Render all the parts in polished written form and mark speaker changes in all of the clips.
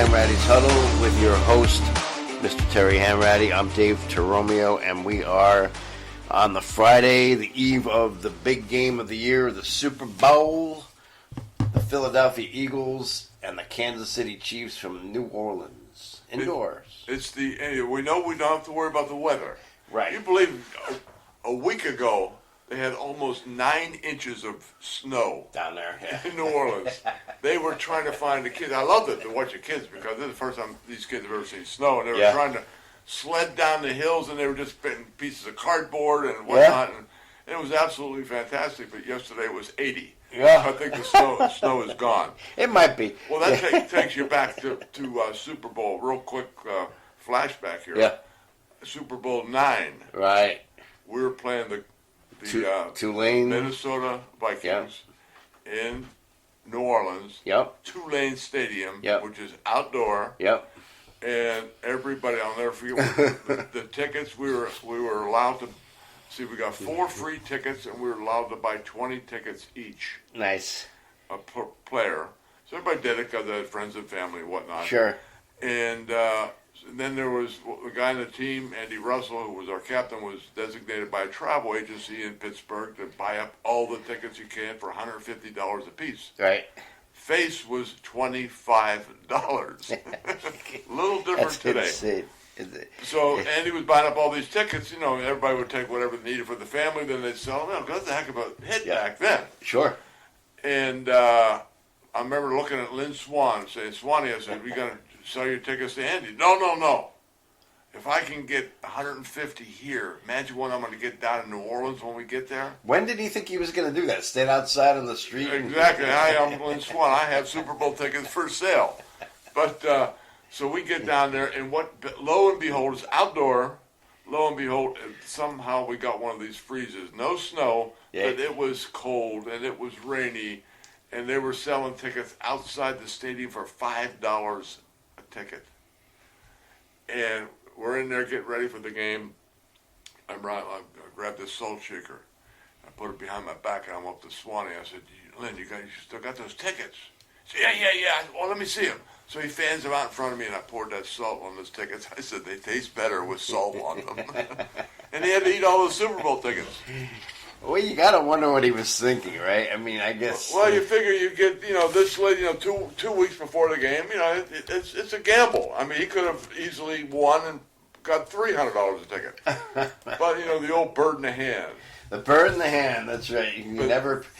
Speaker 1: Hanratty'S Huddle with your host, Mr. Terry Hanratty. I'm Dave Teromeo, and we are on the Friday, the eve of the big game of the year, the Super Bowl. The Philadelphia Eagles and the Kansas City Chiefs from New Orleans, indoors.
Speaker 2: We know we don't have to worry about the weather.
Speaker 1: Right.
Speaker 2: You believe a week ago they had almost 9 inches of snow
Speaker 1: Down there, yeah.
Speaker 2: in New Orleans. They were trying to find the kids. I loved it to watch the kids because this is the first time these kids have ever seen snow, and they were trying to sled down the hills, and they were just putting pieces of cardboard and whatnot, and it was absolutely fantastic. But yesterday it was 80.
Speaker 1: Yeah.
Speaker 2: I think the snow is gone.
Speaker 1: It might be.
Speaker 2: Well, that takes you back to Super Bowl. Real quick flashback here.
Speaker 1: Yeah.
Speaker 2: Super Bowl 9.
Speaker 1: Right.
Speaker 2: We were playing the
Speaker 1: Tulane.
Speaker 2: Minnesota Vikings in New Orleans.
Speaker 1: Yep.
Speaker 2: Tulane Stadium, which is outdoor.
Speaker 1: Yep.
Speaker 2: And everybody, I'll never forget the tickets. We were allowed to. See, we got 4 free tickets, and we were allowed to buy 20 tickets each.
Speaker 1: Nice.
Speaker 2: A player. So everybody did it because they had friends and family and whatnot.
Speaker 1: Sure.
Speaker 2: And then there was a guy in the team, Andy Russell, who was our captain, was designated by a travel agency in Pittsburgh to buy up all the tickets you can for $150 a piece.
Speaker 1: Right.
Speaker 2: Face was $25. A little different today.
Speaker 1: Insane.
Speaker 2: So Andy was buying up all these tickets. You know, everybody would take whatever they needed for the family. Then they'd sell them. That's the heck of a hit back then.
Speaker 1: Sure.
Speaker 2: And I remember looking at Lynn Swan saying, "Swanee," I said, "We got to sell your tickets to Andy." No. If I can get 150 here, imagine what I'm going to get down in New Orleans when we get there.
Speaker 1: When did he think he was going to do that? Stand outside on the street?
Speaker 2: Exactly. Hi, I'm Lynn Swan. I have Super Bowl tickets for sale. But so we get down there, and lo and behold, it's outdoor. Lo and behold, somehow we got one of these freezes. No snow, but it was cold, and it was rainy, and they were selling tickets outside the stadium for $5 a ticket. And we're in there getting ready for the game. I grabbed this salt shaker. I put it behind my back, and I'm up to Swanee. I said, "Lynn, you still got those tickets?" He said, yeah. Well, let me see them. So he fans them out in front of me, and I poured that salt on those tickets. I said, "They taste better with salt on them." And he had to eat all those Super Bowl tickets.
Speaker 1: Well, you got to wonder what he was thinking, right? I mean, I guess.
Speaker 2: Well, you figure you get, this late, 2 weeks before the game, it's a gamble. I mean, he could have easily won and got $300 a ticket. But, the old bird in the hand.
Speaker 1: The bird in the hand, that's right.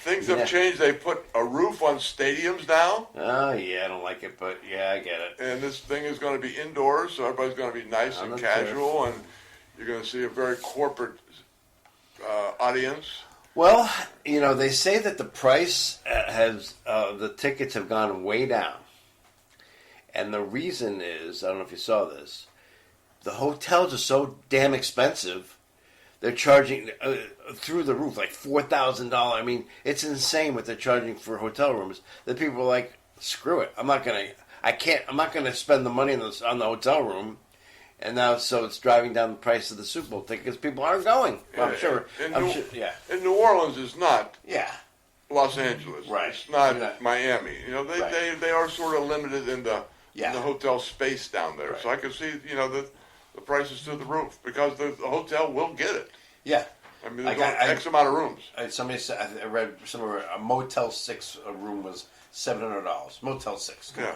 Speaker 2: Things have changed. They put a roof on stadiums now.
Speaker 1: Oh, yeah, I don't like it, but yeah, I get it.
Speaker 2: And this thing is going to be indoors, so everybody's going to be nice and casual, and you're going to see a very corporate audience.
Speaker 1: Well, they say that the price the tickets have gone way down. And the reason is, I don't know if you saw this, the hotels are so damn expensive. They're charging through the roof, like $4,000. I mean, it's insane what they're charging for hotel rooms. That people are like, screw it. I'm not gonna spend the money on the hotel room. And now, so it's driving down the price of the Super Bowl ticket because people aren't going. Well, I'm sure.
Speaker 2: And New Orleans is not.
Speaker 1: Yeah.
Speaker 2: Los Angeles.
Speaker 1: Right.
Speaker 2: It's not Miami. They are sort of limited in the hotel space down there. Right. So I can see, the prices through the roof because the hotel will get it.
Speaker 1: Yeah.
Speaker 2: I mean, there's X amount of rooms.
Speaker 1: Somebody said, I read somewhere a Motel 6 room was $700. Motel 6. Come on.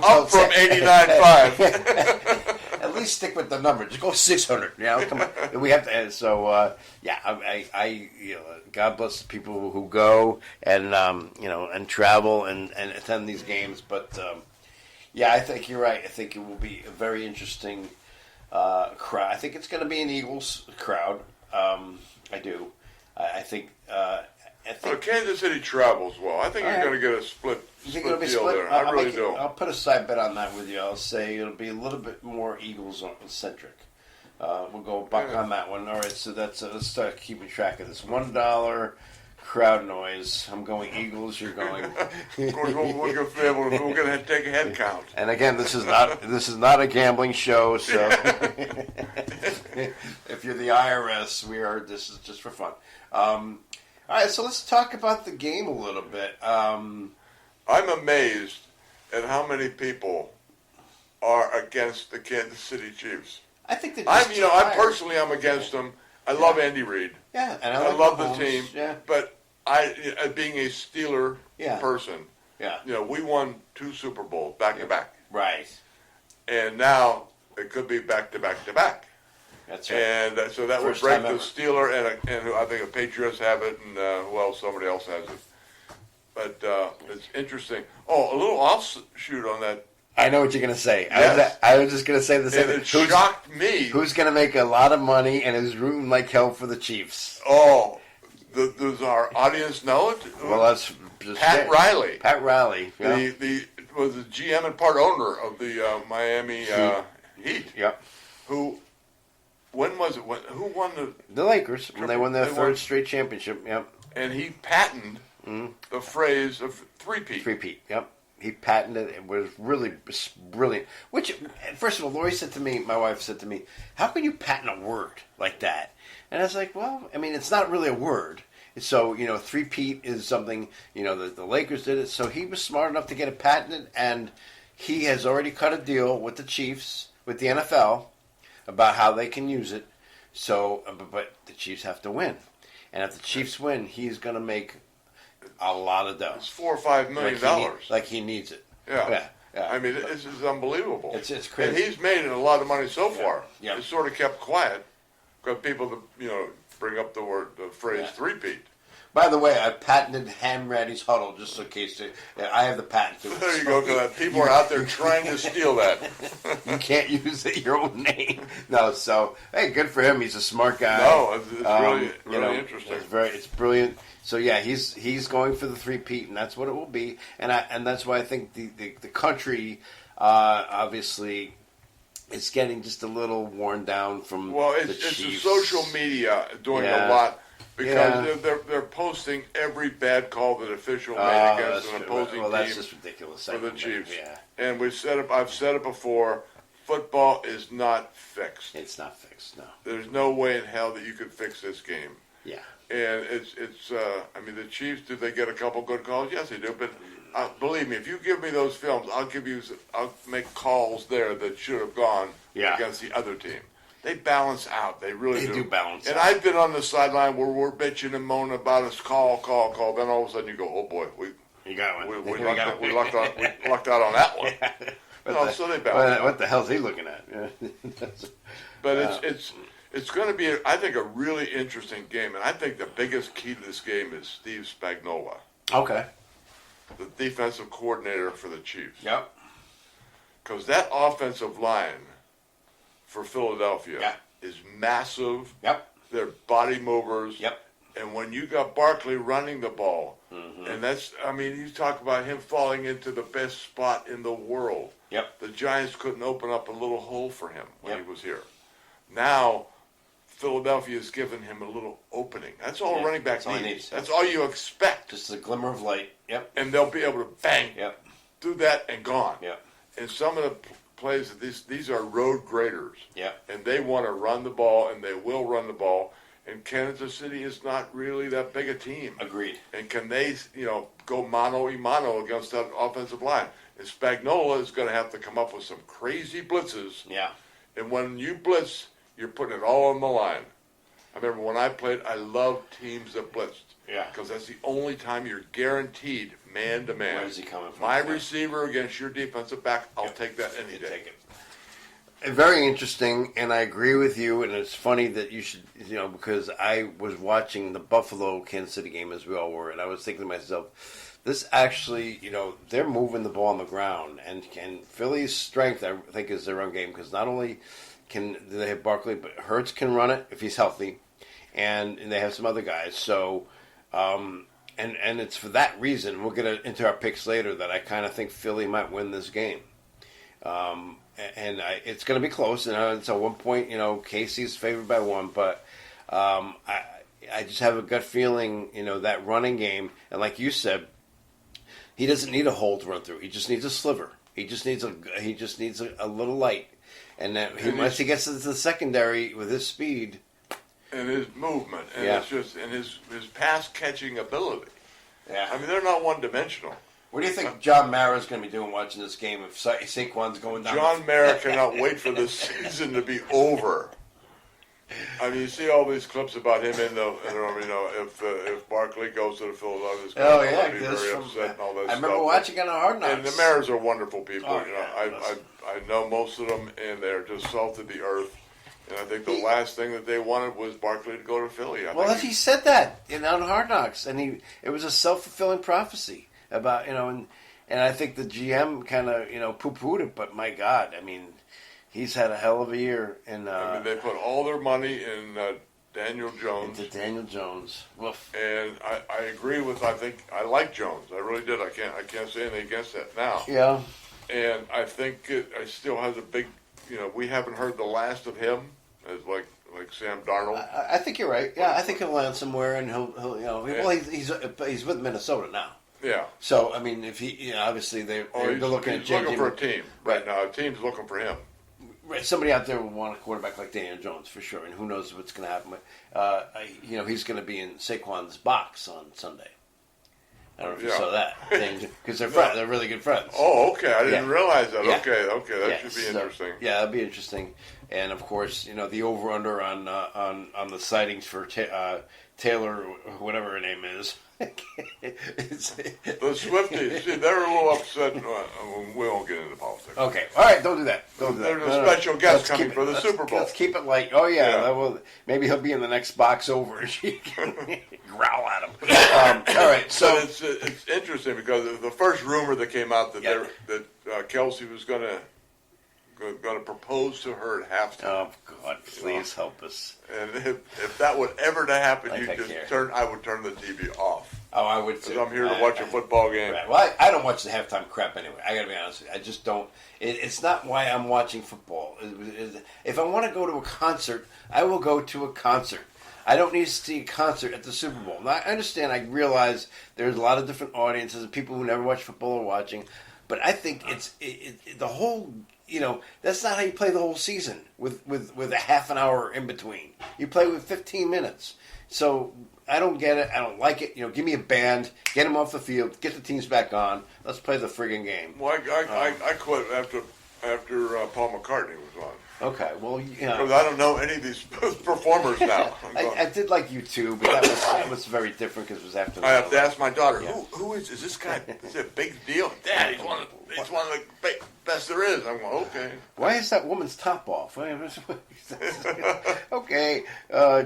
Speaker 2: up from $89.5.
Speaker 1: At least stick with the number. Just go 600. Come on. We have to. So I God bless the people who go and and travel and attend these games. But I think you're right. I think it will be a very interesting crowd. I think it's going to be an Eagles crowd. I do. I think.
Speaker 2: Kansas City travels well. I think you're going to get a split deal there. I really do.
Speaker 1: I'll put a side bet on that with you. I'll say it'll be a little bit more Eagles-centric. We'll go back on that one. All right, so let's start keeping track of this. $1 crowd noise. I'm going Eagles. You're going.
Speaker 2: Of course, we're going to take a head count.
Speaker 1: And again, this is not a gambling show. So if you're the IRS, this is just for fun. All right, so let's talk about the game a little bit.
Speaker 2: I'm amazed and how many people are against the Kansas City Chiefs.
Speaker 1: I think that
Speaker 2: I personally am against them. I love Andy Reid.
Speaker 1: Yeah, and
Speaker 2: I love the
Speaker 1: Mahomes.
Speaker 2: team.
Speaker 1: Yeah.
Speaker 2: But being a Steeler person, we won 2 Super Bowls back to back.
Speaker 1: Right.
Speaker 2: And now it could be back to back to back.
Speaker 1: That's right.
Speaker 2: And so that
Speaker 1: First
Speaker 2: would break
Speaker 1: time
Speaker 2: the
Speaker 1: ever.
Speaker 2: Steeler and who I think the Patriots have it, and somebody else has it. But it's interesting. Oh, a little offshoot on that.
Speaker 1: I know what you're going to say.
Speaker 2: Yes.
Speaker 1: I was just going to say the same
Speaker 2: And
Speaker 1: thing.
Speaker 2: it shocked me.
Speaker 1: Who's going to make a lot of money and is rooting like hell for the Chiefs?
Speaker 2: Oh, does our audience know it?
Speaker 1: Well, that's just
Speaker 2: Pat Riley.
Speaker 1: Pat Riley. Yeah.
Speaker 2: The was the GM and part owner of the Miami Heat.
Speaker 1: Yep.
Speaker 2: Who? When was it? Who won
Speaker 1: The Lakers, when they won their
Speaker 2: They
Speaker 1: third
Speaker 2: won.
Speaker 1: straight championship. Yep.
Speaker 2: And he patented the phrase of three-peat.
Speaker 1: Three-peat. Yep. He patented it. It was really brilliant. Which, first of all, Lori said to me, my wife said to me, how can you patent a word like that? And I was like, well, I mean, it's not really a word. So, three-peat is something, the Lakers did it. So he was smart enough to get it patented, and he has already cut a deal with the Chiefs, with the NFL, about how they can use it. So, but the Chiefs have to win. And if the Chiefs win, he's going to make a lot of dough.
Speaker 2: It's $4 or $5 million.
Speaker 1: Like he needs it.
Speaker 2: Yeah.
Speaker 1: Yeah.
Speaker 2: I mean, this is unbelievable.
Speaker 1: It's crazy.
Speaker 2: And he's made a lot of money so far.
Speaker 1: Yeah.
Speaker 2: It's sort of kept quiet because people, bring up the phrase three-peat.
Speaker 1: By the way, I patented Hanratty'S Huddle, just in case. I have the patent to it.
Speaker 2: There you go, because people are out there trying to steal that.
Speaker 1: You can't use your own name. No, so, hey, good for him. He's a smart guy.
Speaker 2: No, it's really interesting.
Speaker 1: It's brilliant. So, yeah, he's going for the three-peat, and that's what it will be. And that's why I think the country, obviously, is getting just a little worn down from the
Speaker 2: it's the
Speaker 1: Chiefs.
Speaker 2: social media doing a lot. Because they're posting every bad call that official made against an opposing team.
Speaker 1: That's just ridiculous.
Speaker 2: For the Chiefs.
Speaker 1: Yeah.
Speaker 2: And I've said it before, football is not fixed.
Speaker 1: It's not fixed, no.
Speaker 2: There's no way in hell that you could fix this game.
Speaker 1: Yeah.
Speaker 2: And the Chiefs, did they get a couple good calls? Yes, they do. But believe me, if you give me those films, I'll make calls there that should have gone against the other team. They balance out. They really do.
Speaker 1: They do balance out.
Speaker 2: And I've been on the sideline where we're bitching and moaning about us, call. Then all of a sudden you go, oh boy,
Speaker 1: you got one.
Speaker 2: We lucked out on that one.
Speaker 1: Yeah.
Speaker 2: So they balance out.
Speaker 1: What the hell's he looking at?
Speaker 2: But it's going to be, I think, a really interesting game. And I think the biggest key to this game is Steve Spagnuolo,
Speaker 1: Okay.
Speaker 2: the defensive coordinator for the Chiefs.
Speaker 1: Yep.
Speaker 2: Because that offensive line for Philadelphia is massive.
Speaker 1: Yep.
Speaker 2: They're body movers.
Speaker 1: Yep.
Speaker 2: And when you got Barkley running the ball, and you talk about him falling into the best spot in the world.
Speaker 1: Yep.
Speaker 2: The Giants couldn't open up a little hole for him when he was here. Now, Philadelphia has given him a little opening. That's all running back needs. That's all you expect.
Speaker 1: Just a glimmer of light. Yep.
Speaker 2: And they'll be able to bang, do that and gone.
Speaker 1: Yep.
Speaker 2: And some of the plays, these are road graders.
Speaker 1: Yeah.
Speaker 2: And they want to run the ball, and they will run the ball. And Kansas City is not really that big a team.
Speaker 1: Agreed.
Speaker 2: And can they, go mano-a-mano against that offensive line? And Spagnuolo is going to have to come up with some crazy blitzes.
Speaker 1: Yeah.
Speaker 2: And when you blitz, you're putting it all on the line. I remember when I played, I loved teams that blitzed.
Speaker 1: Yeah.
Speaker 2: Because that's the only time you're guaranteed man-to-man.
Speaker 1: Where's he coming from?
Speaker 2: My receiver against your defensive back, I'll take that any day.
Speaker 1: Take it. Very interesting, and I agree with you, and it's funny that you should, because I was watching the Buffalo-Kansas City game, as we all were, and I was thinking to myself, this actually, they're moving the ball on the ground, and Philly's strength, I think, is their run game, because not only do they have Barkley, but Hurts can run it if he's healthy, and they have some other guys, so, and it's for that reason, we'll get into our picks later, that I kind of think Philly might win this game. It's going to be close. It's at one point, Casey's favored by 1, but I just have a gut feeling, that running game, and like you said, he doesn't need a hole to run through. He just needs a sliver. He just needs a little light, and once he gets into the secondary with his speed
Speaker 2: and his movement, and it's just his pass catching ability.
Speaker 1: Yeah,
Speaker 2: I mean, they're not one dimensional.
Speaker 1: What do you think John Mara's going to be doing watching this game if Saquon's going down?
Speaker 2: John Mara cannot wait for this season to be over. I mean, you see all these clips about him in the, if Barkley goes to the Philadelphia, he'll be very upset and all that stuff.
Speaker 1: I remember watching on Hard Knocks.
Speaker 2: And the Maras are wonderful people.
Speaker 1: Oh,
Speaker 2: I know most of them, and they're just salt of the earth. And I think the last thing that they wanted was Barkley to go to Philly.
Speaker 1: He said that on Hard Knocks, and it was a self-fulfilling prophecy about, and I think the GM kind of, poo-pooed it, but my God, I mean, he's had a hell of a year. And
Speaker 2: they put all their money in Daniel Jones.
Speaker 1: Into Daniel Jones. Woof.
Speaker 2: And I agree with, I like Jones. I really did. I can't say anything against that now.
Speaker 1: Yeah.
Speaker 2: And I think it still has a big, we haven't heard the last of him, as like Sam Darnold.
Speaker 1: I think you're right. Yeah, I think he'll land somewhere, and he's with Minnesota now.
Speaker 2: Yeah.
Speaker 1: So I mean, if he, obviously they're looking at changing.
Speaker 2: Looking for a team right now. A team's looking for him.
Speaker 1: Right, somebody out there will want a quarterback like Daniel Jones for sure, and who knows what's going to happen. But, he's going to be in Saquon's box on Sunday. I don't know if you saw that because they're friends. They're really good friends.
Speaker 2: Oh, okay. I didn't realize that.
Speaker 1: Yeah.
Speaker 2: Okay. That should be interesting.
Speaker 1: Yeah, that'd be interesting. And of course, the over under on the sightings for Taylor, whatever her name is.
Speaker 2: The Swifties, see, they're a little upset. We won't get into politics.
Speaker 1: Okay, all right, don't do that.
Speaker 2: There's a special guest coming for the Super Bowl.
Speaker 1: Let's keep it light. Oh yeah. Maybe he'll be in the next box over, and she can growl at him. All right, so
Speaker 2: it's interesting because the first rumor that came out that Kelsey was going to propose to her at halftime.
Speaker 1: Oh God, please help us.
Speaker 2: And if that would ever to happen, I would turn the TV off.
Speaker 1: Oh, I would too.
Speaker 2: Because I'm here to watch a football game.
Speaker 1: Right. Well, I don't watch the halftime crap anyway. I got to be honest with you. I just don't. It's not why I'm watching football. If I want to go to a concert, I will go to a concert. I don't need to see a concert at the Super Bowl. Now, I understand. I realize there's a lot of different audiences and people who never watch football are watching. But I think it's the whole. That's not how you play the whole season with a half an hour in between. You play with 15 minutes. So I don't get it. I don't like it. Give me a band, get them off the field, get the teams back on. Let's play the friggin' game.
Speaker 2: Well, I quit after Paul McCartnney was on.
Speaker 1: Okay, well,
Speaker 2: because I don't know any of these performers now.
Speaker 1: I did like U2, but that was very different because it was after.
Speaker 2: I have to ask my daughter, who is this guy? Is it a big deal? Dad, he's one of the best there is. I'm going, okay.
Speaker 1: Why is that woman's top off? Okay,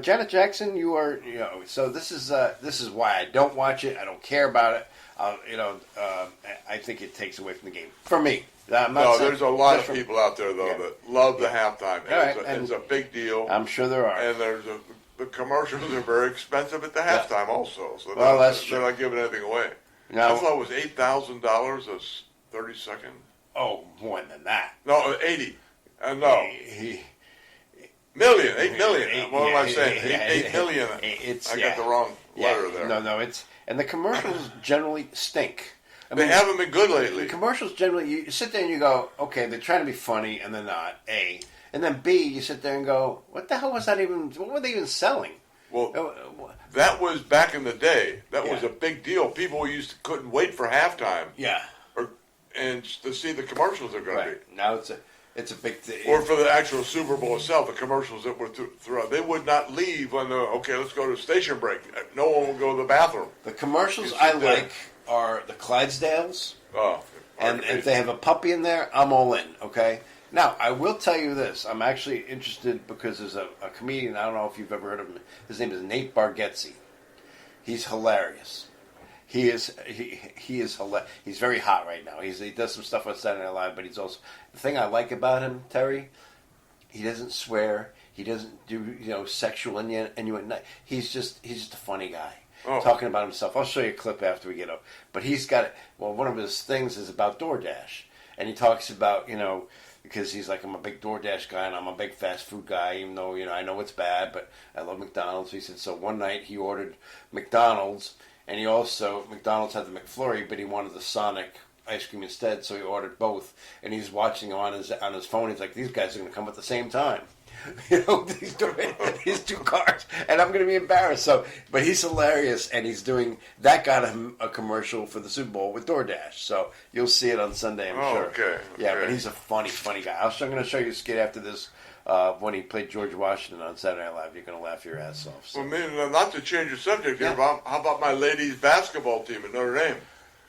Speaker 1: Janet Jackson, you are. So this is why I don't watch it. I don't care about it. I think it takes away from the game for me.
Speaker 2: There's a lot of people out there, though, that love the halftime. It's a big deal.
Speaker 1: I'm sure there are.
Speaker 2: And the commercials are very expensive at the halftime also. So
Speaker 1: that's true.
Speaker 2: They're not giving anything away. Now, I thought it was $8,000 a 30 seconds.
Speaker 1: Oh, more than that.
Speaker 2: No, 80. No. 8 million. What am I saying? 8 million. I got the wrong letter there.
Speaker 1: No, and the commercials generally stink.
Speaker 2: They haven't been good lately.
Speaker 1: The commercials generally, you sit there and you go, okay, they're trying to be funny, and they're not, A. And then B, you sit there and go, what the hell was that even, what were they even selling?
Speaker 2: Well, that was back in the day. That was a big deal. People couldn't wait for halftime.
Speaker 1: Yeah.
Speaker 2: And to see the commercials they're going to be.
Speaker 1: Now it's a big thing.
Speaker 2: Or for the actual Super Bowl itself, the commercials that were throughout. They would not leave on let's go to station break. No one will go to the bathroom.
Speaker 1: The commercials I like are the Clydesdales.
Speaker 2: Oh.
Speaker 1: And if they have a puppy in there, I'm all in, okay? Now, I will tell you this. I'm actually interested because there's a comedian, I don't know if you've ever heard of him. His name is Nate Bargatze. He's hilarious. He is hilarious. He's very hot right now. He does some stuff on Saturday Night Live, but he's also... The thing I like about him, Terry, he doesn't swear. He doesn't do, sexual innuendo. He's just a funny guy. Oh. Talking about himself. I'll show you a clip after we get up. But he's got it. Well, one of his things is about DoorDash. And he talks about, because he's like, I'm a big DoorDash guy and I'm a big fast food guy, even though, I know it's bad, but I love McDonald's. So he said, so one night he ordered McDonald's, and McDonald's had the McFlurry, but he wanted the Sonic ice cream instead, so he ordered both. And he's watching on his phone. He's like, these guys are going to come at the same time. He's doing his 2 cars, and I'm going to be embarrassed. So, but he's hilarious, and that got him a commercial for the Super Bowl with DoorDash. So you'll see it on Sunday, I'm sure.
Speaker 2: Okay.
Speaker 1: Yeah, but he's a funny guy. I'm going to show you a skit after this. When he played George Washington on Saturday Night Live, you're going to laugh your ass off. So.
Speaker 2: Well, not to change the subject here, but how about my ladies' basketball team at Notre Dame?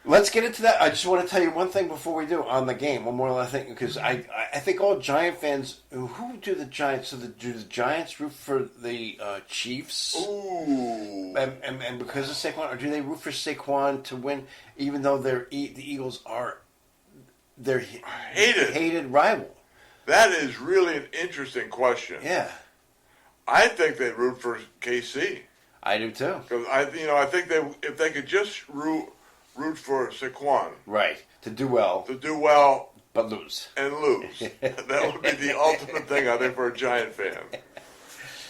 Speaker 1: Let's get into that. I just want to tell you one thing before we do on the game. One more thing, because I think all Giant fans who do the Giants. So do the Giants root for the Chiefs?
Speaker 2: Ooh,
Speaker 1: and because of Saquon, or do they root for Saquon to win, even though the Eagles are their hated rival?
Speaker 2: That is really an interesting question.
Speaker 1: Yeah,
Speaker 2: I think they root for KC.
Speaker 1: I do too.
Speaker 2: Because I think if they could just root for Saquon,
Speaker 1: right, to do well,
Speaker 2: but
Speaker 1: lose
Speaker 2: and lose. That would be the ultimate thing, I think, for a Giant fan.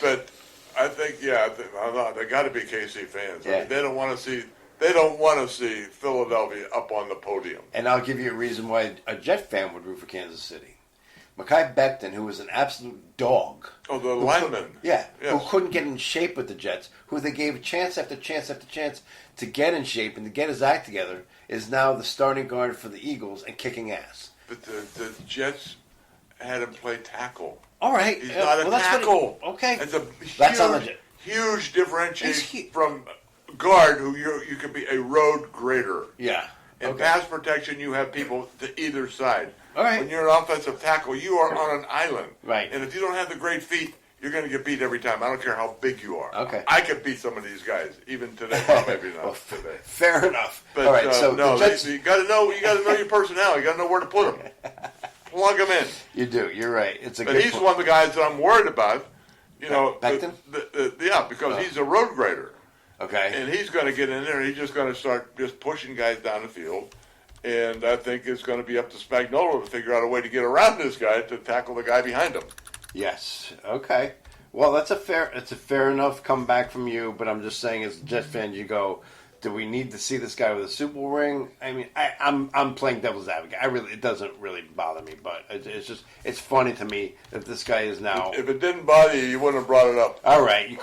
Speaker 2: But I think, they got to be KC fans.
Speaker 1: Yeah.
Speaker 2: I mean, they don't want to see Philadelphia up on the podium.
Speaker 1: And I'll give you a reason why a Jet fan would root for Kansas City. Mekhi Becton, who was an absolute dog.
Speaker 2: Oh, the lineman.
Speaker 1: Who couldn't get in shape with the Jets, who they gave chance after chance after chance to get in shape and to get his act together, is now the starting guard for the Eagles and kicking ass.
Speaker 2: But the Jets had him play tackle.
Speaker 1: All right.
Speaker 2: He's not a tackle.
Speaker 1: Okay.
Speaker 2: That's a huge differentiation from guard, who you could be a road grader.
Speaker 1: Yeah.
Speaker 2: In pass protection, you have people to either side.
Speaker 1: All right.
Speaker 2: When you're an offensive tackle, you are on an island.
Speaker 1: Right.
Speaker 2: And if you don't have the great feet, you're going to get beat every time. I don't care how big you are.
Speaker 1: Okay.
Speaker 2: I could beat some of these guys, even today. Well, maybe not today.
Speaker 1: Fair enough.
Speaker 2: But,
Speaker 1: all right. So
Speaker 2: no,
Speaker 1: Jets...
Speaker 2: you got to know your personnel. You got to know where to put them. Plug them in.
Speaker 1: You do. You're right. It's a.
Speaker 2: But
Speaker 1: good
Speaker 2: he's
Speaker 1: point.
Speaker 2: one of the guys that I'm worried about.
Speaker 1: Becton?
Speaker 2: Because he's a road grader.
Speaker 1: Okay.
Speaker 2: And he's going to get in there. And he's just going to start just pushing guys down the field. And I think it's going to be up to Spagnuolo to figure out a way to get around this guy to tackle the guy behind him.
Speaker 1: Yes. Okay. Well, it's a fair enough comeback from you, but I'm just saying, as a Jet fan, you go, do we need to see this guy with a Super Bowl ring? I mean, I'm playing devil's advocate. It doesn't really bother me, but it's funny to me that this guy is now.
Speaker 2: If it didn't bother you, you wouldn't have brought it up.
Speaker 1: All right,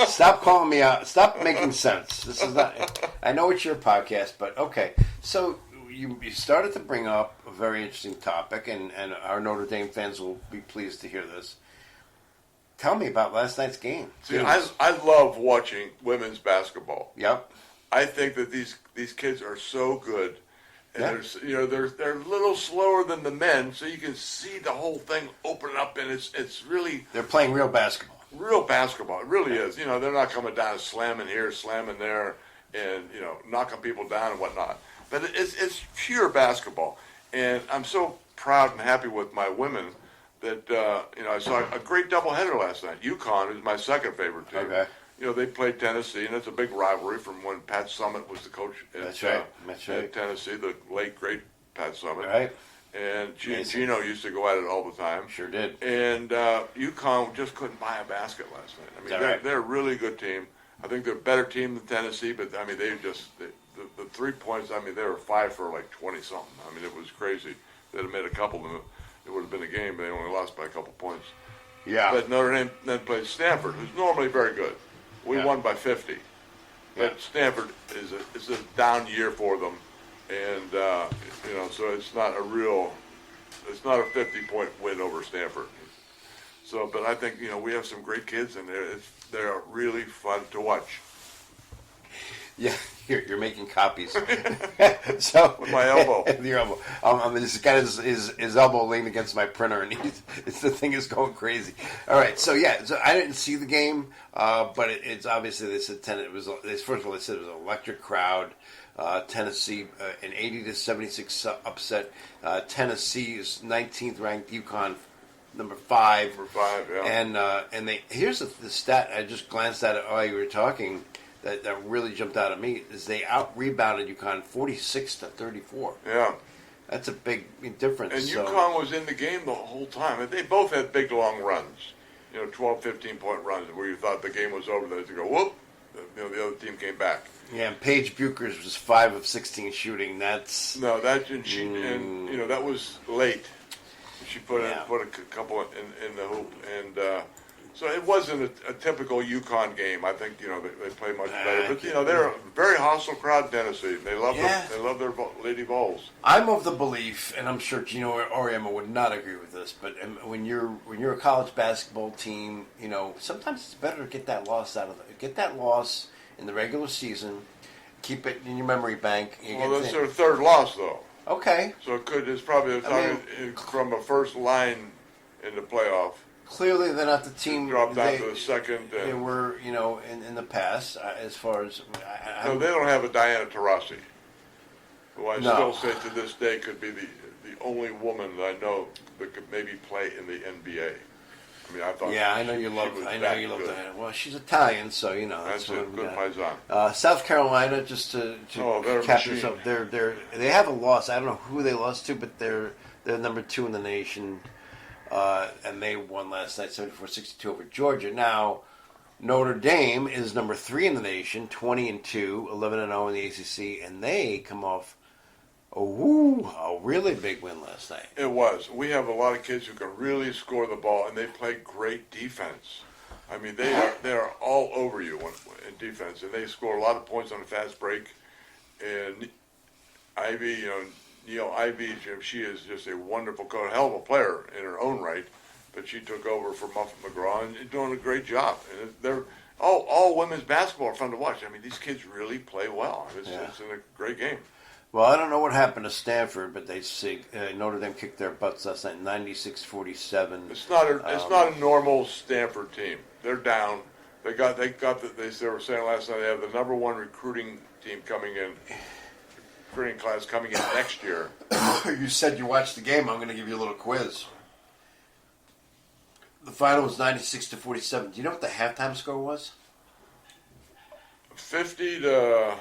Speaker 1: stop calling me out. Stop making sense. This is not. I know it's your podcast, but okay. So you started to bring up a very interesting topic, and our Notre Dame fans will be pleased to hear this. Tell me about last night's game.
Speaker 2: See, I love watching women's basketball.
Speaker 1: Yep.
Speaker 2: I think that these kids are so good, and they're a little slower than the men, so you can see the whole thing open up, and it's really
Speaker 1: they're playing real basketball.
Speaker 2: Real basketball, it really is. They're not coming down slamming here, slamming there, and knocking people down and whatnot. But it's pure basketball, and I'm so proud and happy with my women that I saw a great doubleheader last night. UConn is my second favorite team.
Speaker 1: Okay.
Speaker 2: They played Tennessee, and it's a big rivalry from when Pat Summitt was the coach
Speaker 1: That's
Speaker 2: right.
Speaker 1: at
Speaker 2: Tennessee, the late, great Pat Summitt.
Speaker 1: Right.
Speaker 2: And Gino used to go at it all the time.
Speaker 1: Sure did.
Speaker 2: And UConn just couldn't buy a basket last night. I mean, they're a really good team. I think they're a better team than Tennessee, but, I mean, the 3 points, I mean, they were 5 for like 20-something. I mean, it was crazy. They'd have made a couple of them. It would have been a game, but they only lost by a couple points.
Speaker 1: Yeah.
Speaker 2: But Notre Dame then played Stanford, who's normally very good. We won by 50. But Stanford is a down year for them, and so it's not a 50-point win over Stanford. So, but I think we have some great kids, and they're really fun to watch.
Speaker 1: Yeah, you're making copies. So
Speaker 2: with my elbow,
Speaker 1: with your elbow. This guy his elbow leaned against my printer, and the thing is going crazy. All right, so I didn't see the game, but it's obviously they said first of all they said it was an electric crowd. Tennessee an 80-76 upset. Tennessee's 19th ranked UConn. Number 5.
Speaker 2: Number 5, yeah.
Speaker 1: And here's the stat I just glanced at it while you were talking. That really jumped out at me is they out-rebounded UConn 46-34.
Speaker 2: Yeah.
Speaker 1: That's a big difference.
Speaker 2: And UConn was in the game the whole time. They both had big, long runs, 12, 15-point runs where you thought the game was over. They had to go, whoop, the other team came back.
Speaker 1: Yeah, and Paige Buchers was 5 of 16 shooting. That's...
Speaker 2: No, and that was late. She put a couple in the hoop, and so it wasn't a typical UConn game. I think they play much better, but they're a very hostile crowd in Tennessee. They love they love their Lady Vols.
Speaker 1: I'm of the belief, and I'm sure Gino Auriemma would not agree with this, but when you're a college basketball team, sometimes it's better to get that loss get that loss in the regular season, keep it in your memory bank.
Speaker 2: Well, that's their third loss though.
Speaker 1: Okay.
Speaker 2: So it's probably from a first line in the playoff.
Speaker 1: Clearly, they're not the team.
Speaker 2: Dropped down to the second.
Speaker 1: They were, in the past, as far as.
Speaker 2: No, they don't have a Diana Taurasi, who I still say to this day could be the only woman that I know that could maybe play in the NBA. I mean, I thought.
Speaker 1: Yeah, I know you love Diana. Well, she's Italian, so
Speaker 2: That's a good paisan.
Speaker 1: South Carolina, just to cap this up, they have a loss. I don't know who they lost to, but they're number 2 in the nation. And they won last night 74-62 over Georgia. Now, Notre Dame is number 3 in the nation, 20-2, 11-0 in the ACC, and they come off a really big win last night.
Speaker 2: It was. We have a lot of kids who can really score the ball, and they play great defense. I mean, they are all over you in defense, and they score a lot of points on a fast break. And Ivy, Neil Ivy, she is just a wonderful coach, hell of a player in her own right, but she took over for Muffet McGraw and doing a great job. And they're all women's basketball are fun to watch. I mean, these kids really play well. It's a great game.
Speaker 1: Well, I don't know what happened to Stanford, but they say Notre Dame kicked their butts last night, 96-47.
Speaker 2: It's not a normal Stanford team. They're down. They were saying last night they have the number 1 recruiting team coming in. Recruiting class coming in next year.
Speaker 1: You said you watched the game. I'm going to give you a little quiz. The final was 96-47. Do you know what the halftime score was?
Speaker 2: 50 to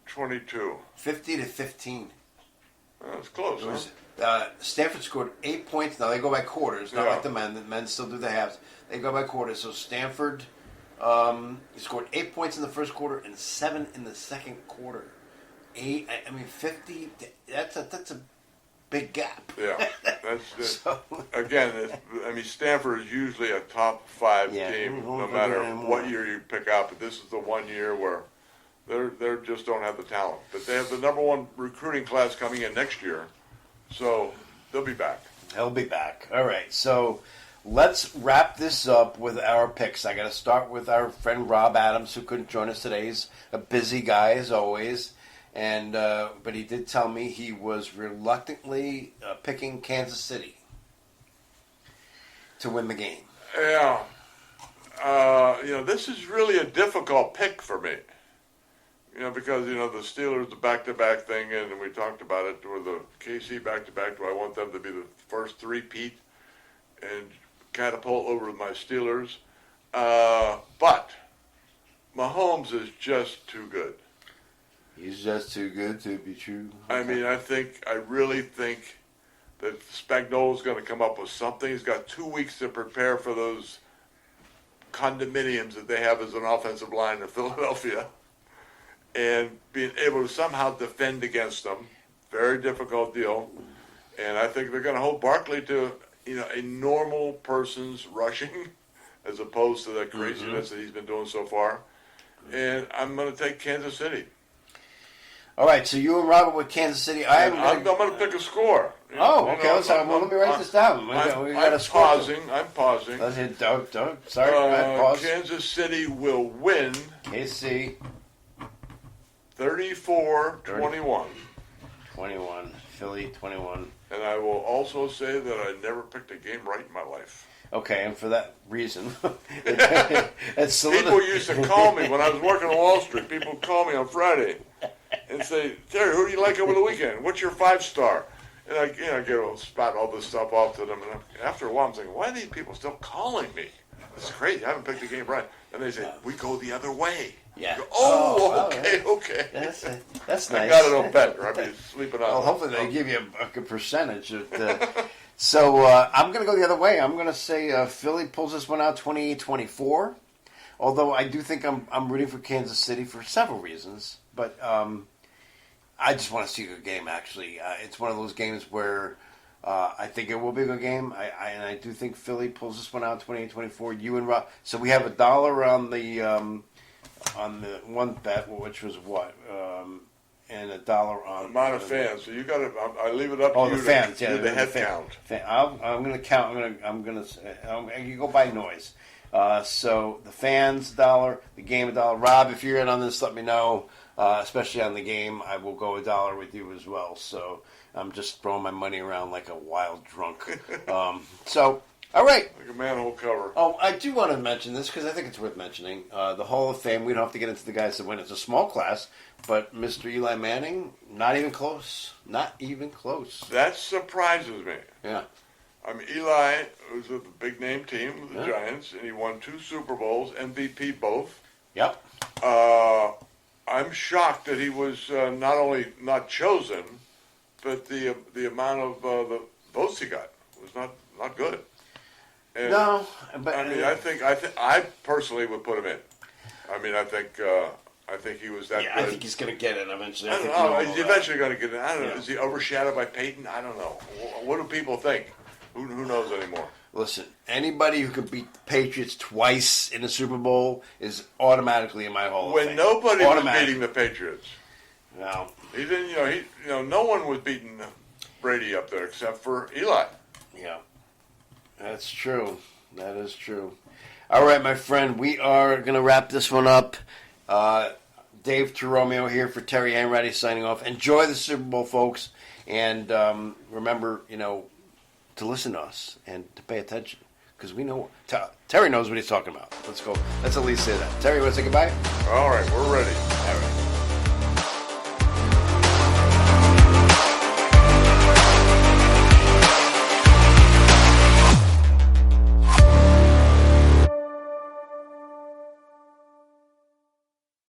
Speaker 2: 22.
Speaker 1: 50-15.
Speaker 2: That's close.
Speaker 1: It was, Stanford scored 8 points. Now they go by quarters, not like the men. The men still do the halves. They go by quarters. So Stanford scored 8 points in the first quarter and 7 in the second quarter. 50. That's a big gap.
Speaker 2: Yeah, that's again. Stanford is usually a top 5 team, no matter what year you pick out. But this is the one year where they just don't have the talent. But they have the number 1 recruiting class coming in next year, so they'll be back.
Speaker 1: They'll be back. All right, so let's wrap this up with our picks. I got to start with our friend Rob Adams, who couldn't join us today. He's a busy guy as always, and but he did tell me he was reluctantly picking Kansas City to win the game.
Speaker 2: Yeah, this is really a difficult pick for me. Because the Steelers, the back-to-back thing, and we talked about it, or the KC back-to-back. Do I want them to be the first three-peat and catapult over my Steelers? But Mahomes is just too good.
Speaker 1: He's just too good to be true.
Speaker 2: I mean, I really think that Spagnuolo's going to come up with something. He's got 2 weeks to prepare for those condominiums that they have as an offensive line in Philadelphia. And being able to somehow defend against them, very difficult deal. And I think they're going to hold Barkley to a normal person's rushing, as opposed to the craziness that he's been doing so far. And I'm going to take Kansas City.
Speaker 1: All right, so you and Robert with Kansas City.
Speaker 2: I'm going to pick a score.
Speaker 1: Okay. Let me write this down. We got a score.
Speaker 2: I'm pausing.
Speaker 1: Let's hit Doug. Sorry, pause.
Speaker 2: Kansas City will win.
Speaker 1: KC.
Speaker 2: 34-21.
Speaker 1: 21. Philly, 21.
Speaker 2: And I will also say that I never picked a game right in my life.
Speaker 1: Okay, and for that reason.
Speaker 2: People used to call me when I was working on Wall Street. People would call me on Friday and say, Terry, who do you like over the weekend? What's your 5-star? And I get spout all this stuff off to them. And after a while, I'm thinking, why are these people still calling me? This is crazy. I haven't picked a game right. And they say, we go the other way.
Speaker 1: Yeah.
Speaker 2: Go, okay.
Speaker 1: That's nice.
Speaker 2: I got it on bet, or I'd be sleeping on.
Speaker 1: Well, hopefully they give you a good percentage. So I'm going to go the other way. I'm going to say Philly pulls this one out 28-24. Although I do think I'm rooting for Kansas City for several reasons. But I just want to see a good game, actually. It's one of those games where I think it will be a good game. And I do think Philly pulls this one out 28-24. You and Rob. So we have $1 on the one bet, which was what? And $1 on
Speaker 2: amount of fans. So you got to. I leave it up to
Speaker 1: oh,
Speaker 2: you.
Speaker 1: the fans,
Speaker 2: to
Speaker 1: yeah,
Speaker 2: do the head count.
Speaker 1: I'm going to count. You go by noise. So the fans $1, the game $1. Rob, if you're in on this, let me know. Especially on the game, I will go $1 with you as well. So I'm just throwing my money around like a wild drunk. All right.
Speaker 2: Like a manhole cover.
Speaker 1: Oh, I do want to mention this because I think it's worth mentioning. The Hall of Fame, we don't have to get into the guys that win. It's a small class, but Mr. Eli Manning, not even close. Not even close.
Speaker 2: That surprises me.
Speaker 1: Yeah.
Speaker 2: I mean, Eli was with a big-name team, the Giants, and he won 2 Super Bowls, MVP both.
Speaker 1: Yep.
Speaker 2: I'm shocked that he was not only not chosen, but the amount of the votes he got was not good. And,
Speaker 1: No, but
Speaker 2: I mean, I personally would put him in. I mean, I think he was that good.
Speaker 1: I think he's going to get it eventually.
Speaker 2: I don't know. He's eventually going to get it. I don't know. Is he overshadowed by Peyton? I don't know. What do people think? Who knows anymore?
Speaker 1: Listen, anybody who can beat the Patriots twice in the Super Bowl is automatically in my Hall of Fame.
Speaker 2: When nobody was beating the Patriots.
Speaker 1: No.
Speaker 2: He didn't, no one was beating Brady up there except for Eli.
Speaker 1: Yeah. That's true. That is true. All right, my friend, we are going to wrap this one up. Dave Toromeo here for Terry Hanratty signing off. Enjoy the Super Bowl, folks. And remember, to listen to us and to pay attention. Because we know, Terry knows what he's talking about. Let's go. Let's at least say that. Terry, want to say goodbye?
Speaker 2: All right, we're ready.
Speaker 1: All right.